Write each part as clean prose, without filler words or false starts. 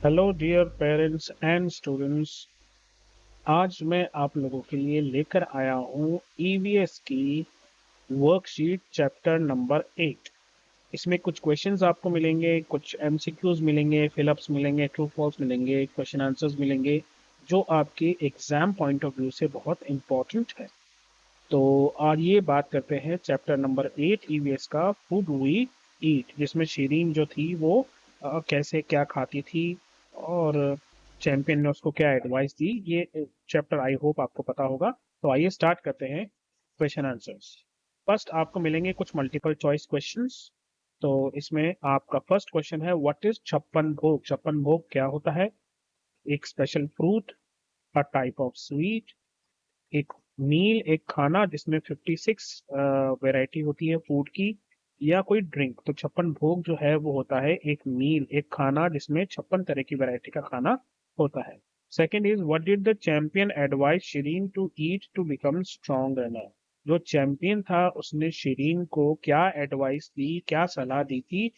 Hello dear parents and students. आज मैं आप लोगों के लिए लेकर आया हूँ ईवीएस की वर्कशीट चैप्टर नंबर 8। इसमें कुछ क्वेश्चंस आपको मिलेंगे, कुछ एमसीक्यूज मिलेंगे, फिलअप्स मिलेंगे, ट्रू फॉल्स मिलेंगे, क्वेश्चन आंसर्स मिलेंगे, जो आपके एग्जाम पॉइंट ऑफ व्यू से बहुत इंपॉर्टेंट है। तो आज ये बात करते हैं चैप्टर नंबर 8 ईवीएस का, फूड वी ईट, जिसमें शीरीन जो थी वो कैसे क्या खाती थी और चैंपियन ने उसको क्या एडवाइस दी। ये चैप्टर आई होप आपको पता होगा। तो आइए स्टार्ट करते हैं क्वेश्चन आंसर्स। फर्स्ट आपको मिलेंगे कुछ मल्टीपल चॉइस क्वेश्चंस। तो इसमें आपका फर्स्ट क्वेश्चन है, व्हाट इज छप्पन भोग? छप्पन भोग क्या होता है? एक special fruit, a type of sweet, एक मील एक खाना जिसमें 56 वैरायटी होती है फूड की, या कोई ड्रिंक। तो छप्पन भोग जो है वो होता है एक मील, एक खाना जिसमें 56 तरह की वैरायटी का खाना होता है। Second is, what did the champion advise Shirin to eat to become strong runner? जो चैंपियन था उसने शिरीन को क्या एडवाइस दी, क्या सलाह दी थी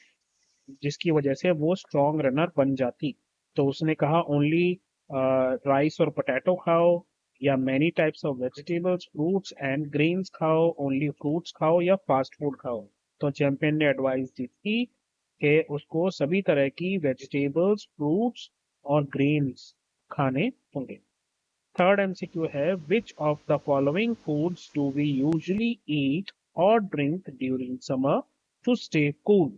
जिसकी वजह से वो स्ट्रॉन्ग रनर बन जाती? तो उसने कहा ओनली राइस और पोटैटो खाओ, या many types of vegetables fruits and grains खाओ, ओनली फ्रूट्स खाओ, या फास्ट फूड खाओ। तो चैंपियन ने एडवाइस दी थी कि उसको सभी तरह की वेजिटेबल्स फ्रूट्स और ग्रेन्स खाने होंगे। थर्ड एमसीक्यू है, which of the following foods do we usually eat और drink during summer to stay cool?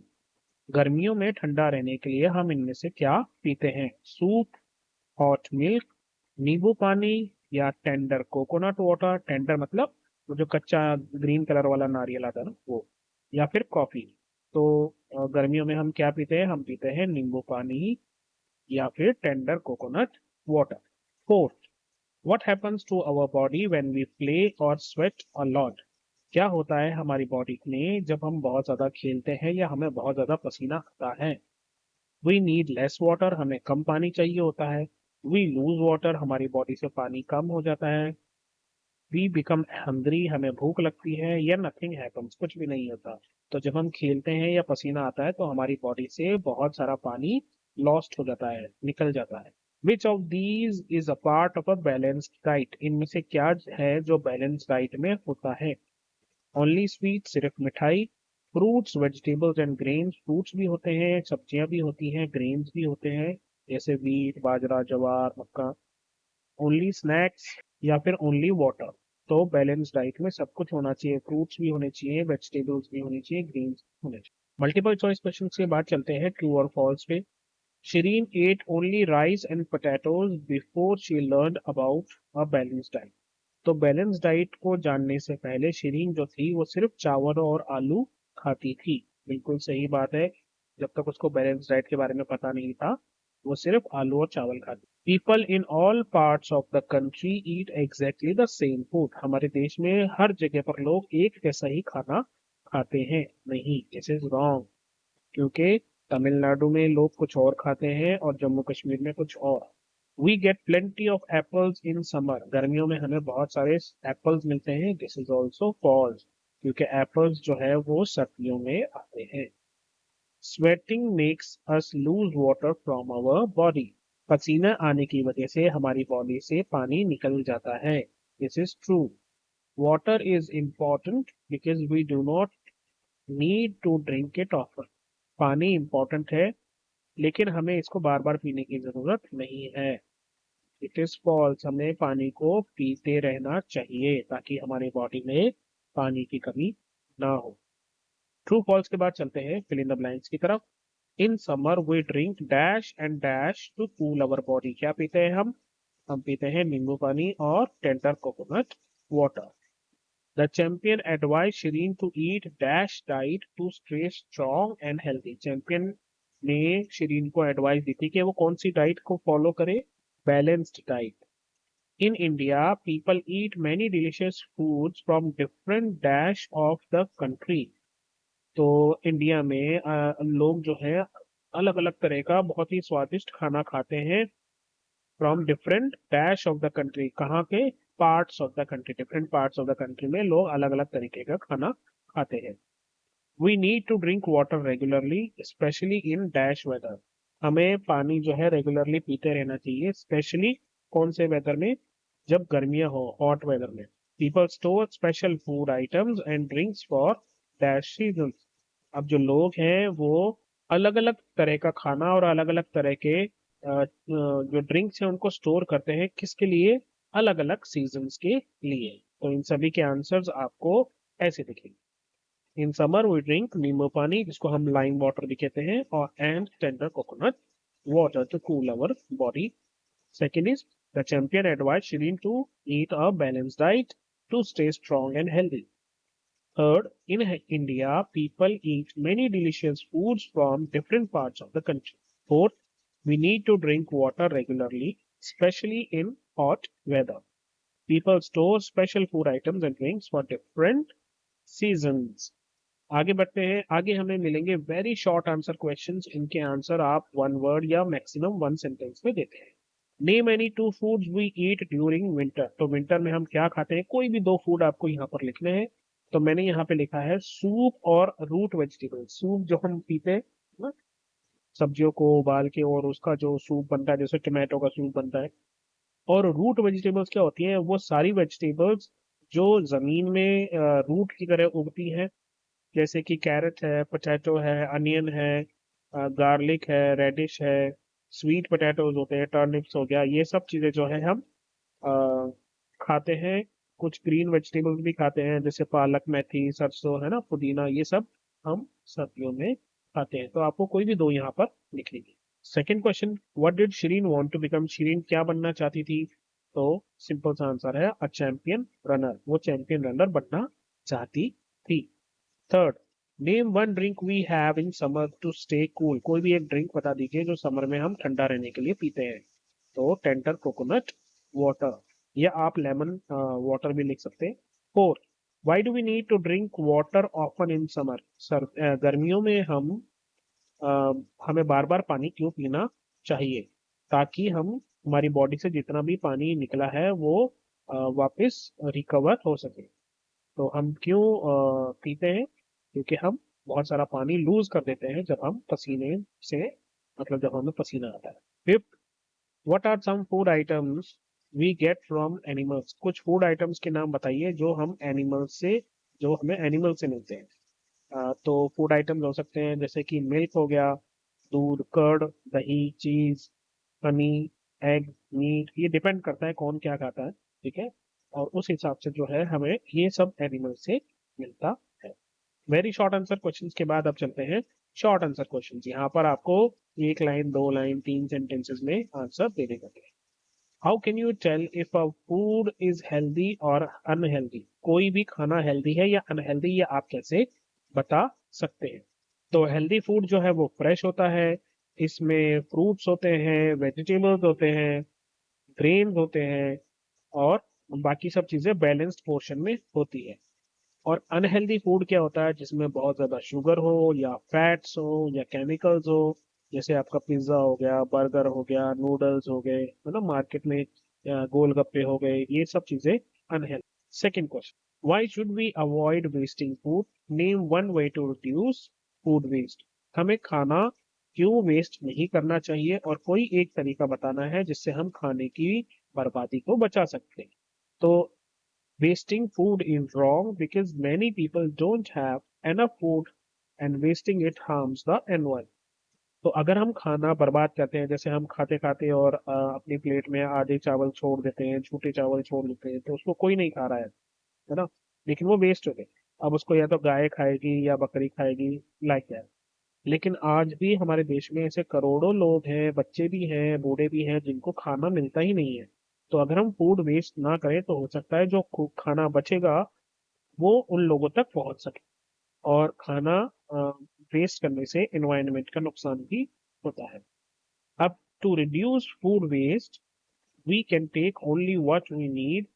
गर्मियों में ठंडा रहने के लिए हम इनमें से क्या पीते हैं? सूप, हॉट मिल्क, नींबू पानी, या टेंडर कोकोनट वाटर। टेंडर मतलब वो जो कच्चा ग्रीन कलर वाला नारियल आता है ना वो, या फिर कॉफी। तो गर्मियों में हम क्या पीते हैं? हम पीते हैं नींबू पानी या फिर tender coconut water. Fourth, what happens to our body when we play और स्वेट अ लॉट? क्या होता है हमारी बॉडी में जब हम बहुत ज्यादा खेलते हैं या हमें बहुत ज्यादा पसीना आता है? वी नीड लेस वाटर, हमें कम पानी चाहिए होता है। वी लूज वाटर, हमारी बॉडी से पानी कम हो जाता है। वी बिकम हंग्री, हमें भूख लगती है, या नथिंग हैपन्स, कुछ भी नहीं होता। तो जब हम खेलते हैं या पसीना आता है तो हमारी बॉडी से बहुत सारा पानी लॉस्ट हो जाता है, निकल जाता है। Which of these is a part of a balanced diet? इनमें से क्या है जो बैलेंस डाइट में होता है? ओनली स्वीट, सिर्फ मिठाई, fruits vegetables and grains, fruits भी होते हैं, सब्जियां भी होती हैं, ग्रेन्स भी होते हैं जैसे वीट बाजरा ज्वार मक्का। ओनली स्नैक्स, या फिर ओनली वाटर? तो बैलेंस डाइट में सब कुछ होना चाहिए, फ्रूट्स भी होने चाहिए, वेजिटेबल्स भी होनी चाहिए, ग्रेन्स भी होने चाहिए। मल्टीपल चॉइस क्वेश्चन के बाद चलते हैं ट्रू और फॉल्स पे। Shirin ate only rice and potatoes before she learn about a balance diet. तो बैलेंस डाइट को जानने से पहले शिरीन जो थी वो सिर्फ चावल और आलू खाती थी। बिल्कुल सही बात है। जब तक उसको बैलेंस डाइट के बारे में पता नहीं था, वो सिर्फ आलू और चावल खाती। People in all parts of the country eat exactly the same food. हमारे देश में हर जगह पर लोग एक जैसा ही खाना खाते हैं? नहीं, दिस इज रॉन्ग। क्योंकि तमिलनाडु में लोग कुछ और खाते हैं और जम्मू कश्मीर में कुछ और। We get plenty of apples in summer, गर्मियों में हमें बहुत सारे एप्पल्स मिलते हैं। दिस इज ऑल्सो फॉल्स, क्योंकि एप्पल्स जो है वो सर्दियों में आते हैं। Sweating makes us lose water from our body. पसीना आने की वजह से हमारी बॉडी से पानी निकल जाता है। This is true. Water is important because we do not need to drink it often. पानी इंपॉर्टेंट है लेकिन हमें इसको बार बार पीने की जरूरत नहीं है। इट इज फॉल्स, हमें पानी को पीते रहना चाहिए ताकि हमारी बॉडी में पानी की कमी ना हो। ट्रू फॉल्स के बाद चलते हैं फिल इन द ब्लैंक्स की तरफ। In summer we drink dash and dash to cool our body. क्या पीते हैं हम पीते हैं नींबू पानी और tender coconut water. The champion advise Shirin to eat dash diet to stay strong and healthy. Champion ने शिरीन को एडवाइस दी थी कि वो कौन सी डाइट को फॉलो करे? Balanced diet. In India people eat many delicious foods from different dash of the country. तो इंडिया में लोग जो है अलग अलग तरह का बहुत ही स्वादिष्ट खाना खाते हैं। From different dash of the country, कहाँ के? Parts of the country, different parts of the country में लोग अलग अलग तरीके का खाना खाते हैं। We need to drink water regularly specially in dash weather. हमें पानी जो है रेगुलरली पीते रहना चाहिए, स्पेशली कौन से वेदर में, जब गर्मियां हो, हॉट वेदर में। People store special food items and drinks for that season. अब जो लोग हैं वो अलग अलग तरह का खाना और अलग अलग तरह के जो ड्रिंक्स हैं उनको स्टोर करते हैं, किसके लिए? अलग अलग सीजन्स के लिए। तो इन सभी के आंसर्स आपको ऐसे दिखेंगे। इन समर वी ड्रिंक नींबू पानी, जिसको हम लाइम वाटर भी कहते हैं, और and tender coconut water to cool our body. Second is the champion advised Shireen to eat a balanced diet to stay strong and healthy. Third, in India, people eat many delicious foods from different parts of the country. Fourth, we need to drink water regularly, especially in hot weather. People store special food items and drinks for different seasons. आगे बढ़ते हैं, आगे हमें मिलेंगे very short answer questions. इनके answer आप one word या maximum one sentence में देते हैं। Name any two foods we eat during winter. तो विंटर में हम क्या खाते हैं? कोई भी दो फूड आपको यहाँ पर लिखने हैं। तो मैंने यहाँ पे लिखा है सूप और रूट वेजिटेबल। सूप जो हम पीते हैं ना, सब्जियों को उबाल के और उसका जो सूप बनता है, जैसे टमाटो का सूप बनता है। और रूट वेजिटेबल्स क्या होती हैं? वो सारी वेजिटेबल्स जो जमीन में रूट की तरह उगती हैं, जैसे कि कैरेट है, पोटैटो है, अनियन है, गार्लिक है, रेडिश है, स्वीट पोटैटोज होते हैं, टर्निप्स हो गया, ये सब चीज़ें जो है हम अ, खाते हैं। कुछ ग्रीन वेजिटेबल्स भी खाते हैं, जैसे पालक, मेथी, सरसों, है ना, पुदीना, ये सब हम सर्दियों में खाते हैं। तो आपको कोई भी दो यहाँ पर लिख लीजिए। Second question, what did Shirin want to become. Shirin क्या बनना चाहती थी? तो सिंपल सा आंसर है अ चैंपियन रनर। वो चैंपियन रनर बनना चाहती थी। Third, name one drink we have in summer to stay cool. कोई भी एक ड्रिंक बता दीजिए जो समर में हम ठंडा रहने के लिए पीते हैं। तो टेंडर कोकोनट वाटर, या आप लेमन वाटर भी लिख सकते हैं। Fourth, why do we need to drink water often in summer. सर गर्मियों में हम हमें बार बार पानी क्यों पीना चाहिए? ताकि हम, हमारी बॉडी से जितना भी पानी निकला है वो वापस रिकवर हो सके। तो हम क्यों पीते हैं? क्योंकि हम बहुत सारा पानी लूज कर देते हैं जब हम पसीने से, मतलब जब हमें पसीना आता है। Fifth, what are some food items we get from animals. कुछ फूड आइटम्स के नाम बताइए जो हम एनिमल्स से, जो हमें एनिमल से मिलते हैं। तो फूड आइटम्स हो सकते हैं जैसे कि मिल्क हो गया, दूध, कर्ड, दही, चीज, हनी, एग, मीट। ये डिपेंड करता है कौन क्या खाता है, ठीक है, और उस हिसाब से जो है हमें ये सब एनिमल से मिलता है। वेरी शॉर्ट आंसर क्वेश्चंस के बाद अब चलते हैं शॉर्ट आंसर क्वेश्चंस। यहाँ पर आपको एक लाइन, दो लाइन, तीन सेंटेंसेस में आंसर देने होंगे। How can you tell if a food is healthy और अनहेल्दी। कोई भी खाना हेल्दी है या अनहेल्दी, ये आप कैसे बता सकते हैं? तो हेल्दी फूड जो है वो फ्रेश होता है, इसमें फ्रूट्स होते हैं, वेजिटेबल्स होते हैं, ग्रेन्स होते हैं, और बाकी सब चीजें बैलेंस्ड पोर्शन में होती है। और अनहेल्दी फूड क्या होता है? जिसमें बहुत ज्यादा शुगर हो, या फैट्स हो, या केमिकल्स हो। जैसे आपका पिज्जा हो गया, बर्गर हो गया, नूडल्स हो गए, है ना, मार्केट में गोलगप्पे हो गए, ये सब चीजें unhealthy. Second question, why should we avoid wasting food. Name one way to reduce food waste. हमें खाना क्यों वेस्ट नहीं करना चाहिए, और कोई एक तरीका बताना है जिससे हम खाने की बर्बादी को बचा सकते हैं। तो wasting food is wrong because many people don't have enough food and wasting it harms the environment. तो अगर हम खाना बर्बाद करते हैं, जैसे हम खाते खाते और अपनी प्लेट में आधे चावल छोड़ देते हैं, छूटे चावल छोड़ देते हैं, तो उसको कोई नहीं खा रहा है ना, लेकिन वो वेस्ट हो गए। अब उसको या तो गाय खाएगी या बकरी खाएगी, लाइक दैट। लेकिन आज भी हमारे देश में ऐसे करोड़ों लोग हैं, बच्चे भी हैं, बूढ़े भी हैं, जिनको खाना मिलता ही नहीं है। तो अगर हम फूड वेस्ट ना करें तो हो सकता है जो खाना बचेगा वो उन लोगों तक पहुंच सके। और खाना वेस्ट करने से एनवायरनमेंट का नुकसान भी होता है। अब to reduce food waste we can take only what we need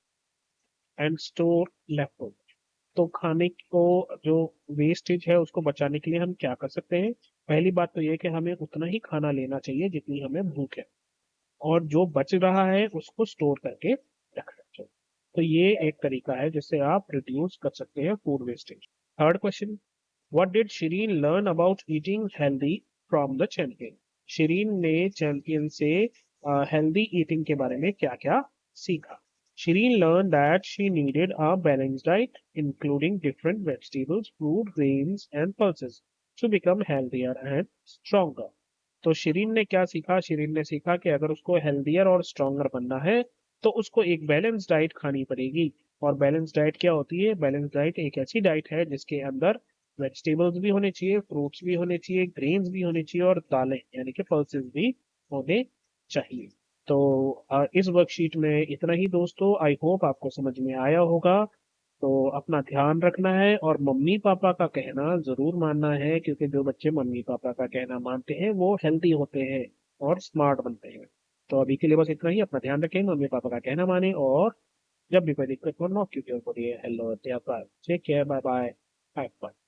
and store left over. तो खाने को जो वेस्टेज है उसको बचाने के लिए हम क्या कर सकते हैं? पहली बात तो ये कि हमें उतना ही खाना लेना चाहिए जितनी हमें भूख है, और जो बच रहा है उसको स्टोर करके रखना चाहिए। तो ये एक तरीका है जिससे आप रिड्यूस कर सकते हैं food wastage. Third question, what did Shirin learn about eating healthy from the champion. Shirin ने चैंपियन से हेल्दी ईटिंग के बारे में क्या क्या सीखा? Shirin learned that she needed a balanced diet, including different vegetables, fruit, grains, and pulses, to become healthier and stronger. तो शिरीन ने क्या सीखा? शिरीन ने सीखा कि अगर उसको हेल्दियर और स्ट्रोंगर बनना है तो उसको एक बैलेंस डाइट खानी पड़ेगी। और बैलेंस डाइट क्या होती है? बैलेंस डाइट एक ऐसी डाइट है जिसके अंदर वेजिटेबल्स भी होने चाहिए, फ्रूट्स भी होने चाहिए, ग्रेन्स भी होने चाहिए और दालें यानी कि पल्सेस भी होने चाहिए। तो इस वर्कशीट में इतना ही दोस्तों। आई होप आपको समझ में आया होगा। तो अपना ध्यान रखना है और मम्मी पापा का कहना जरूर मानना है, क्योंकि जो बच्चे मम्मी पापा का कहना मानते हैं वो हेल्दी होते हैं और स्मार्ट बनते हैं। तो अभी के लिए बस इतना ही। अपना ध्यान रखें, मम्मी पापा का कहना माने, और जब भी कोई दिक्कत हो नॉक कीजिए। Hello, take care, bye bye, bye bye.